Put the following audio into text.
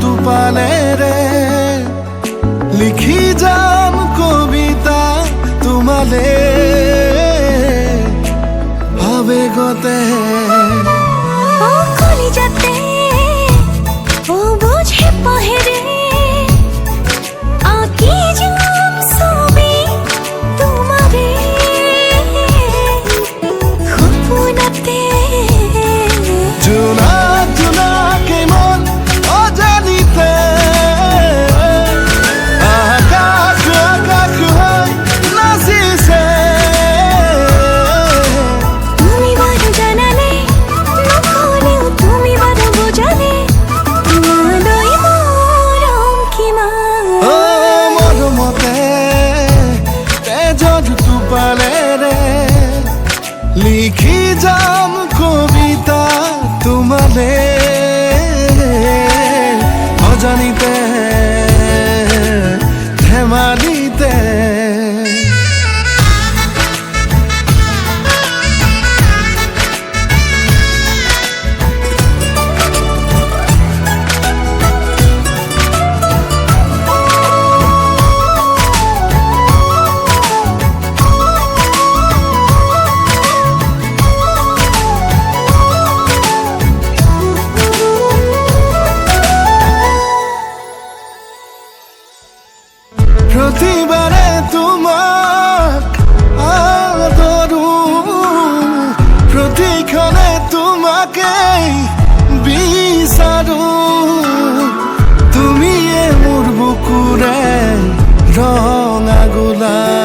টোপালেৰে লিখি যাম কবিতা তোমালে আবেগতে কলিজাতে ও বুঝে পাহেরে আঁকি যাম ছবি তোমারে সপোনতে জোনা জোনাকে মন অজানিতে আকাশ আকাশ হৈ নাচিছে তুমি বারো জানালে নকলেও তুমি বারো বোঝালে তোমালৈ মৰম কিমান ও মৰমতে তেজত টোপালেৰে লিখি যাম কবিতা তোমালে অজানিতে ধেমালিতে প্ৰতিবাৰে তোমাক আদৰো প্ৰতিক্ষণে তোমাকেই বিচাৰো তুমিয়ে মোৰ বুকুৰে ৰঙা গোলাপ